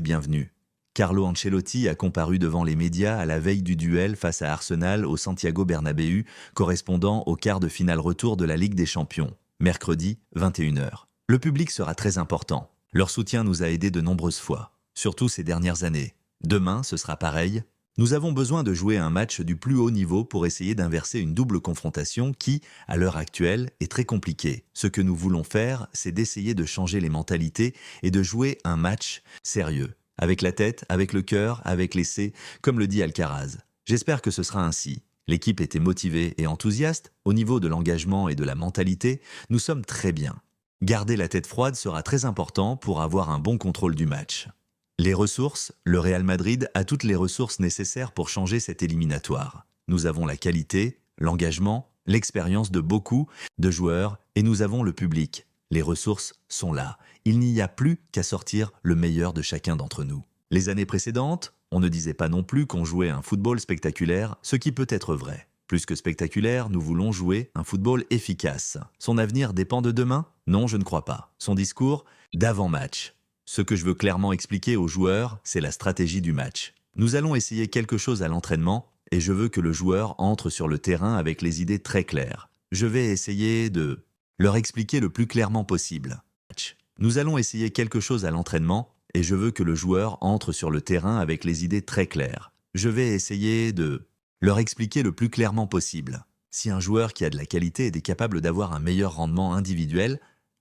bienvenue. Carlo Ancelotti a comparu devant les médias à la veille du duel face à Arsenal au Santiago Bernabéu, correspondant au quart de finale retour de la Ligue des Champions, mercredi 21h. Le public sera très important. Leur soutien nous a aidés de nombreuses fois, surtout ces dernières années. Demain, ce sera pareil. Nous avons besoin de jouer un match du plus haut niveau pour essayer d'inverser une double confrontation qui, à l'heure actuelle, est très compliquée. Ce que nous voulons faire, c'est d'essayer de changer les mentalités et de jouer un match sérieux. Avec la tête, avec le cœur, avec l'essai, comme le dit Alcaraz. J'espère que ce sera ainsi. L'équipe était motivée et enthousiaste. Au niveau de l'engagement et de la mentalité, nous sommes très bien. Garder la tête froide sera très important pour avoir un bon contrôle du match. Les ressources, le Real Madrid a toutes les ressources nécessaires pour changer cette éliminatoire. Nous avons la qualité, l'engagement, l'expérience de beaucoup de joueurs et nous avons le public. Les ressources sont là. Il n'y a plus qu'à sortir le meilleur de chacun d'entre nous. Les années précédentes, on ne disait pas non plus qu'on jouait un football spectaculaire, ce qui peut être vrai. Plus que spectaculaire, nous voulons jouer un football efficace. Son avenir dépend de demain? Non, je ne crois pas. Son discours? D'avant-match. Ce que je veux clairement expliquer aux joueurs, c'est la stratégie du match. Nous allons essayer quelque chose à l'entraînement et je veux que le joueur entre sur le terrain avec les idées très claires. Je vais essayer de leur expliquer le plus clairement possible. Nous allons essayer quelque chose à l'entraînement et je veux que le joueur entre sur le terrain avec les idées très claires. Je vais essayer de leur expliquer le plus clairement possible. Si un joueur qui a de la qualité est capable d'avoir un meilleur rendement individuel,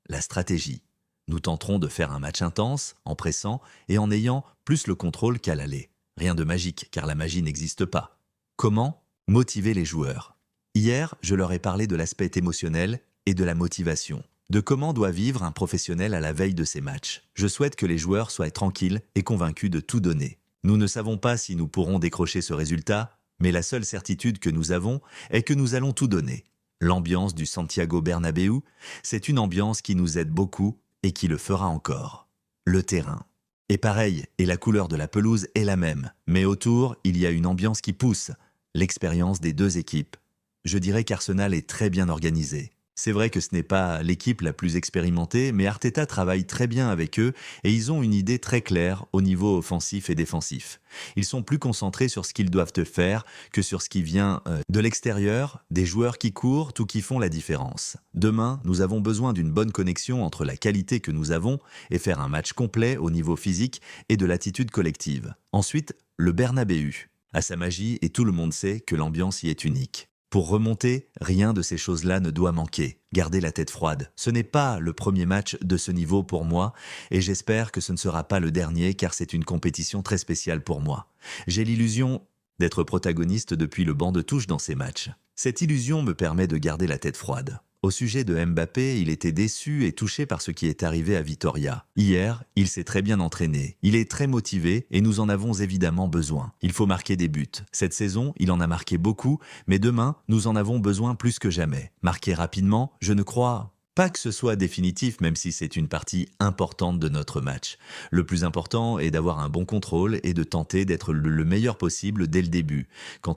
la stratégie. Nous tenterons de faire un match intense, en pressant et en ayant plus le contrôle qu'à l'aller. Rien de magique, car la magie n'existe pas. Comment motiver les joueurs? Hier, je leur ai parlé de l'aspect émotionnel et de la motivation, de comment doit vivre un professionnel à la veille de ces matchs. Je souhaite que les joueurs soient tranquilles et convaincus de tout donner. Nous ne savons pas si nous pourrons décrocher ce résultat, mais la seule certitude que nous avons est que nous allons tout donner. L'ambiance du Santiago Bernabéu, c'est une ambiance qui nous aide beaucoup et qui le fera encore. Le terrain est pareil et la couleur de la pelouse est la même, mais autour, il y a une ambiance qui pousse, l'expérience des deux équipes. Je dirais qu'Arsenal est très bien organisé. C'est vrai que ce n'est pas l'équipe la plus expérimentée, mais Arteta travaille très bien avec eux et ils ont une idée très claire au niveau offensif et défensif. Ils sont plus concentrés sur ce qu'ils doivent faire que sur ce qui vient de l'extérieur, des joueurs qui courent ou qui font la différence. Demain, nous avons besoin d'une bonne connexion entre la qualité que nous avons et faire un match complet au niveau physique et de l'attitude collective. Ensuite, le Bernabéu a sa magie et tout le monde sait que l'ambiance y est unique. Pour remonter, rien de ces choses-là ne doit manquer. Gardez la tête froide. Ce n'est pas le premier match de ce niveau pour moi et j'espère que ce ne sera pas le dernier car c'est une compétition très spéciale pour moi. J'ai l'illusion d'être protagoniste depuis le banc de touche dans ces matchs. Cette illusion me permet de garder la tête froide. Au sujet de Mbappé, il était déçu et touché par ce qui est arrivé à Vitoria. Hier, il s'est très bien entraîné. Il est très motivé et nous en avons évidemment besoin. Il faut marquer des buts. Cette saison, il en a marqué beaucoup, mais demain, nous en avons besoin plus que jamais. Marquer rapidement, je ne crois pas que ce soit définitif, même si c'est une partie importante de notre match. Le plus important est d'avoir un bon contrôle et de tenter d'être le meilleur possible dès le début. Quand